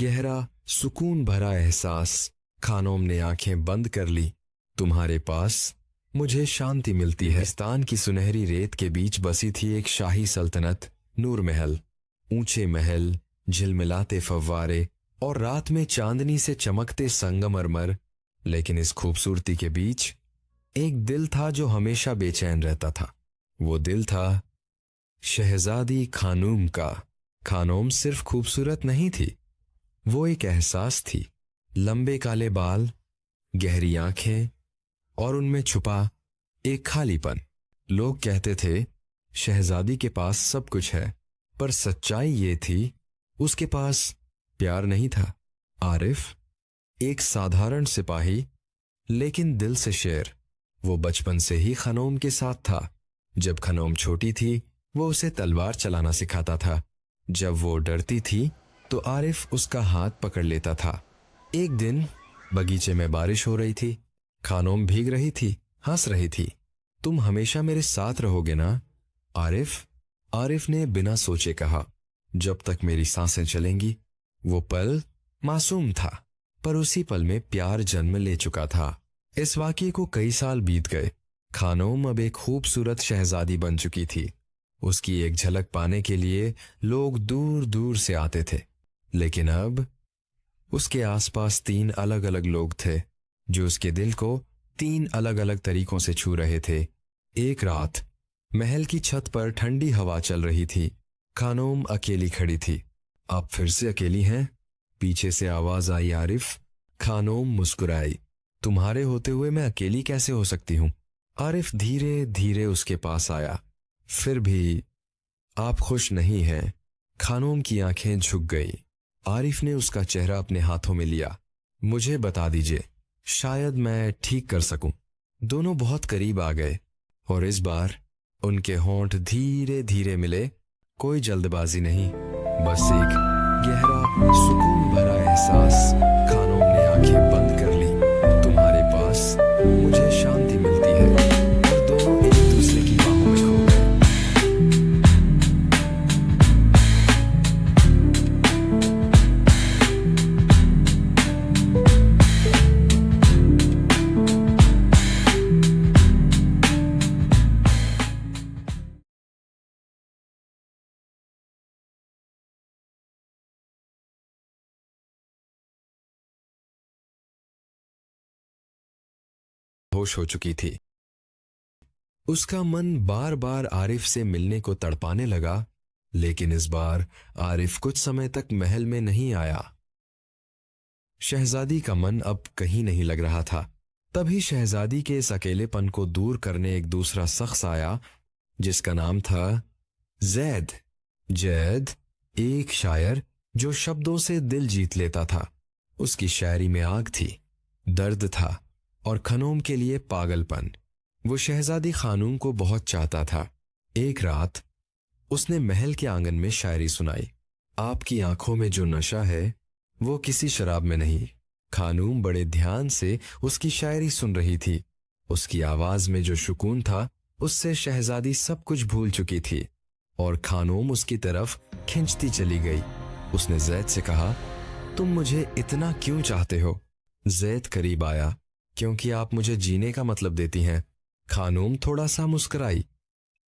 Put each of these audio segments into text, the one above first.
गहरा सुकून भरा एहसास। खानोम ने आंखें बंद कर ली। तुम्हारे पास मुझे शांति मिलती है। पाकिस्तान की सुनहरी रेत के बीच बसी थी एक शाही सल्तनत, नूर महल। ऊंचे महल, झिलमिलाते फव्वारे और रात में चांदनी से चमकते संगमरमर। लेकिन इस खूबसूरती के बीच एक दिल था जो हमेशा बेचैन रहता था। वो दिल था शहजादी खानूम का। खानूम सिर्फ खूबसूरत नहीं थी, वो एक एहसास थी। लंबे काले बाल, गहरी आंखें और उनमें छुपा एक खालीपन। लोग कहते थे शहजादी के पास सब कुछ है, पर सच्चाई ये थी उसके पास प्यार नहीं था। आरिफ एक साधारण सिपाही, लेकिन दिल से शेर। वो बचपन से ही खनोम के साथ था। जब खनोम छोटी थी वो उसे तलवार चलाना सिखाता था। जब वो डरती थी तो आरिफ उसका हाथ पकड़ लेता था। एक दिन बगीचे में बारिश हो रही थी। खानोम भीग रही थी, हंस रही थी। तुम हमेशा मेरे साथ रहोगे ना आरिफ? आरिफ ने बिना सोचे कहा, जब तक मेरी सांसें चलेंगी। वो पल मासूम था, पर उसी पल में प्यार जन्म ले चुका था। इस वाकये को कई साल बीत गए। खानोम अब एक खूबसूरत शहजादी बन चुकी थी। उसकी एक झलक पाने के लिए लोग दूर दूर से आते थे। लेकिन अब उसके आसपास 3 अलग अलग लोग थे जो उसके दिल को 3 अलग अलग तरीकों से छू रहे थे। एक रात महल की छत पर ठंडी हवा चल रही थी। खानोम अकेली खड़ी थी। आप फिर से अकेली हैं? पीछे से आवाज आई। आरिफ। खानोम मुस्कुराई। तुम्हारे होते हुए मैं अकेली कैसे हो सकती हूं? आरिफ धीरे धीरे उसके पास आया। फिर भी आप खुश नहीं हैं? खानोम की आंखें झुक गई। आरिफ ने उसका चेहरा अपने हाथों में लिया। मुझे बता दीजिए, शायद मैं ठीक कर सकूं। दोनों बहुत करीब आ गए और इस बार उनके होंठ धीरे धीरे मिले। कोई जल्दबाजी नहीं, बस एक गहरा सुकून भरा एहसास। खानोम ने आंखें बंद कर ली। तुम्हारे पास मुझे शांति मिलती है। और दोनों एक दूसरे की बाहों में खो गए। होश हो चुकी थी। उसका मन बार बार आरिफ से मिलने को तड़पाने लगा, लेकिन इस बार आरिफ कुछ समय तक महल में नहीं आया। शहजादी का मन अब कहीं नहीं लग रहा था। तभी शहजादी के इस अकेलेपन को दूर करने एक दूसरा शख्स आया, जिसका नाम था जैद। जैद एक शायर जो शब्दों से दिल जीत लेता था। उसकी शायरी में आग थी, दर्द था और खनोम के लिए पागलपन। वो शहजादी खानूम को बहुत चाहता था। एक रात उसने महल के आंगन में शायरी सुनाई। आपकी आंखों में जो नशा है वो किसी शराब में नहीं। खानूम बड़े ध्यान से उसकी शायरी सुन रही थी। उसकी आवाज में जो सुकून था उससे शहजादी सब कुछ भूल चुकी थी और खानूम उसकी तरफ खिंचती चली गई। उसने जैद से कहा, तुम मुझे इतना क्यों चाहते हो? जैद करीब आया। क्योंकि आप मुझे जीने का मतलब देती हैं। खानूम थोड़ा सा मुस्कुराई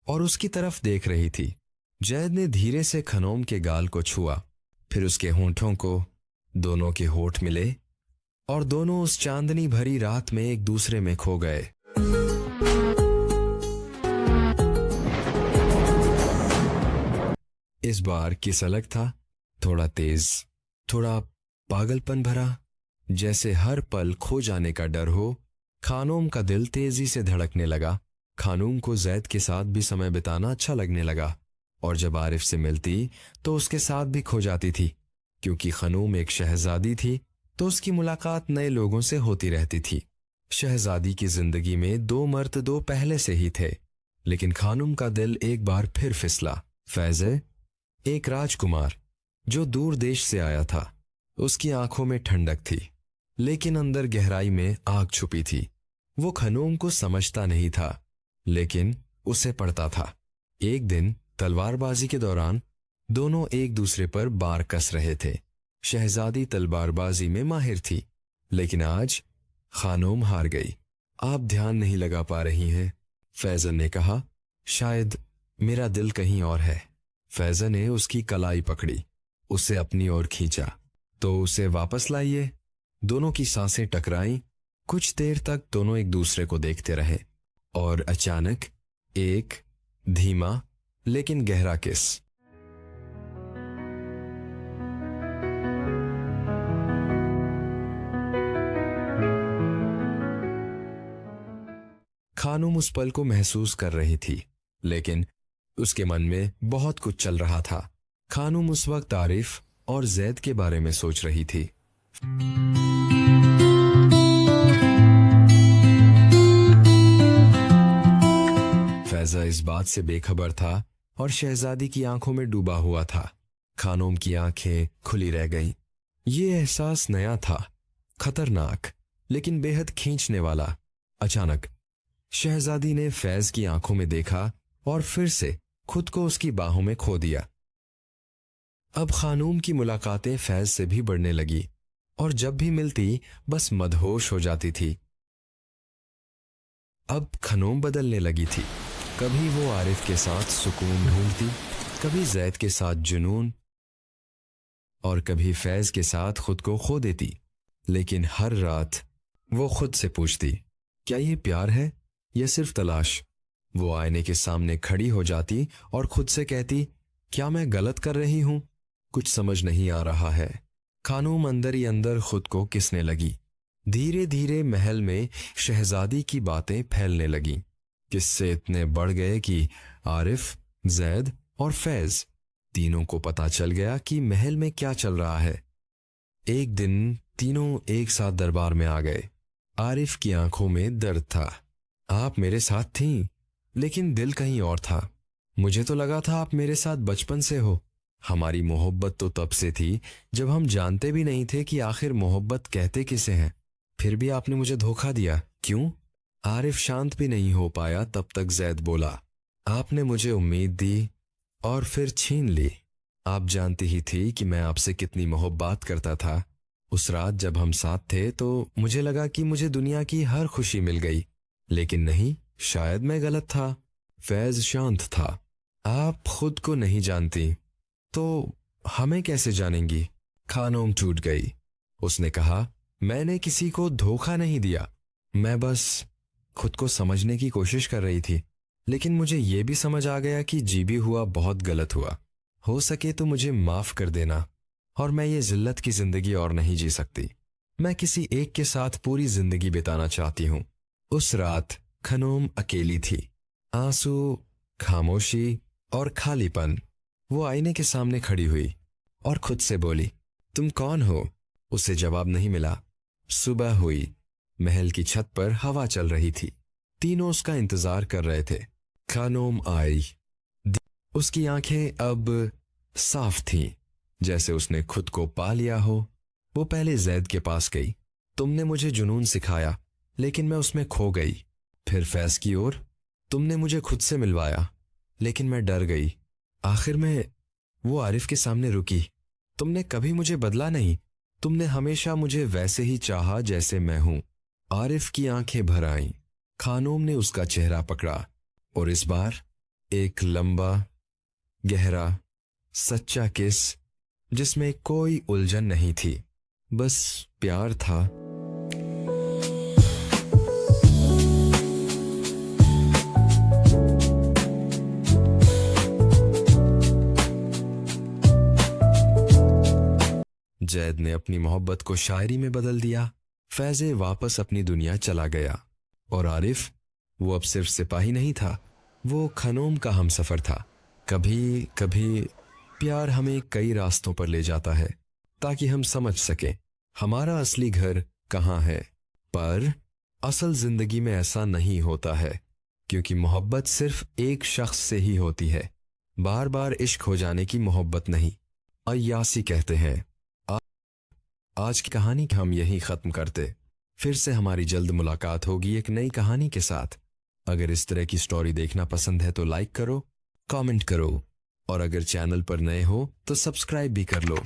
और उसकी तरफ देख रही थी। जैद ने धीरे से खनोम के गाल को छुआ, फिर उसके होंठों को। दोनों के होंठ मिले और दोनों उस चांदनी भरी रात में एक दूसरे में खो गए। इस बार किस अलग था, थोड़ा तेज, थोड़ा पागलपन भरा, जैसे हर पल खो जाने का डर हो। खानूम का दिल तेजी से धड़कने लगा। खानूम को जैद के साथ भी समय बिताना अच्छा लगने लगा और जब आरिफ से मिलती तो उसके साथ भी खो जाती थी। क्योंकि खानूम एक शहजादी थी तो उसकी मुलाकात नए लोगों से होती रहती थी। शहजादी की जिंदगी में 2 मर्द दो पहले से ही थे, लेकिन खानूम का दिल एक बार फिर फिसला। फैज़े एक राजकुमार जो दूर देश से आया था। उसकी आंखों में ठंडक थी, लेकिन अंदर गहराई में आग छुपी थी। वो खनूम को समझता नहीं था, लेकिन उसे पड़ता था। एक दिन तलवारबाजी के दौरान दोनों एक दूसरे पर बार कस रहे थे। शहजादी तलवारबाजी में माहिर थी, लेकिन आज खानोम हार गई। आप ध्यान नहीं लगा पा रही हैं, फैज़न ने कहा। शायद मेरा दिल कहीं और है। फैज़न ने उसकी कलाई पकड़ी, उसे अपनी ओर खींचा। तो उसे वापस लाइए। दोनों की सांसें टकराईं। कुछ देर तक दोनों एक दूसरे को देखते रहे और अचानक एक धीमा लेकिन गहरा किस। खानूम उस पल को महसूस कर रही थी, लेकिन उसके मन में बहुत कुछ चल रहा था। खानूम उस वक्त आरिफ और जैद के बारे में सोच रही थी। फैजा इस बात से बेखबर था और शहजादी की आंखों में डूबा हुआ था। खानोम की आंखें खुली रह गईं। ये एहसास नया था, खतरनाक लेकिन बेहद खींचने वाला। अचानक शहजादी ने फैज की आंखों में देखा और फिर से खुद को उसकी बाहों में खो दिया। अब खानूम की मुलाकातें फैज से भी बढ़ने लगी और जब भी मिलती बस मदहोश हो जाती थी। अब खानूम बदलने लगी थी। कभी वो आरिफ के साथ सुकून ढूंढती, कभी जैद के साथ जुनून, और कभी फैज के साथ खुद को खो देती। लेकिन हर रात वो खुद से पूछती, क्या ये प्यार है या सिर्फ तलाश? वो आईने के सामने खड़ी हो जाती और खुद से कहती, क्या मैं गलत कर रही हूं? कुछ समझ नहीं आ रहा है। खानूम अंदर ही अंदर खुद को किसने लगी। धीरे धीरे महल में शहजादी की बातें फैलने लगीं। किस्से इतने बढ़ गए कि आरिफ, जैद और फैज तीनों को पता चल गया कि महल में क्या चल रहा है। एक दिन तीनों एक साथ दरबार में आ गए। आरिफ की आंखों में दर्द था। आप मेरे साथ थीं, लेकिन दिल कहीं और था। मुझे तो लगा था आप मेरे साथ बचपन से हो। हमारी मोहब्बत तो तब से थी जब हम जानते भी नहीं थे कि आखिर मोहब्बत कहते किसे हैं। फिर भी आपने मुझे धोखा दिया, क्यों? आरिफ शांत भी नहीं हो पाया। तब तक जैद बोला, आपने मुझे उम्मीद दी और फिर छीन ली। आप जानती ही थी कि मैं आपसे कितनी मोहब्बत करता था। उस रात जब हम साथ थे तो मुझे लगा कि मुझे दुनिया की हर खुशी मिल गई, लेकिन नहीं, शायद मैं गलत था। फैज शांत था। आप खुद को नहीं जानती तो हमें कैसे जानेंगी? खानोम टूट गई। उसने कहा, मैंने किसी को धोखा नहीं दिया, मैं बस खुद को समझने की कोशिश कर रही थी। लेकिन मुझे यह भी समझ आ गया कि जी भी हुआ बहुत गलत हुआ। हो सके तो मुझे माफ कर देना, और मैं ये जिल्लत की जिंदगी और नहीं जी सकती। मैं किसी एक के साथ पूरी जिंदगी बिताना चाहती हूँ। उस रात खानोम अकेली थी। आंसू, खामोशी और खालीपन। वो आईने के सामने खड़ी हुई और खुद से बोली, तुम कौन हो? उसे जवाब नहीं मिला। सुबह हुई। महल की छत पर हवा चल रही थी। तीनों उसका इंतजार कर रहे थे। खानोम आई। उसकी आंखें अब साफ थीं, जैसे उसने खुद को पा लिया हो। वो पहले जैद के पास गई। तुमने मुझे जुनून सिखाया, लेकिन मैं उसमें खो गई। फिर फैज की ओर, तुमने मुझे खुद से मिलवाया, लेकिन मैं डर गई। आखिर में वो आरिफ के सामने रुकी। तुमने कभी मुझे बदला नहीं। तुमने हमेशा मुझे वैसे ही चाहा जैसे मैं हूं। आरिफ की आंखें भर आईं। खानोम ने उसका चेहरा पकड़ा और इस बार एक लंबा, गहरा, सच्चा किस, जिसमें कोई उलझन नहीं थी, बस प्यार था। जैद ने अपनी मोहब्बत को शायरी में बदल दिया। फैज़े वापस अपनी दुनिया चला गया और आरिफ, वो अब सिर्फ सिपाही नहीं था, वो खानोम का हमसफर था। कभी कभी प्यार हमें कई रास्तों पर ले जाता है ताकि हम समझ सकें हमारा असली घर कहाँ है। पर असल जिंदगी में ऐसा नहीं होता है, क्योंकि मोहब्बत सिर्फ एक शख्स से ही होती है। बार बार इश्क हो जाने की मोहब्बत नहीं। अय्यासी कहते हैं। आज की कहानी हम यहीं ख़त्म करते। फिर से हमारी जल्द मुलाकात होगी एक नई कहानी के साथ। अगर इस तरह की स्टोरी देखना पसंद है तो लाइक करो, कमेंट करो, और अगर चैनल पर नए हो तो सब्सक्राइब भी कर लो।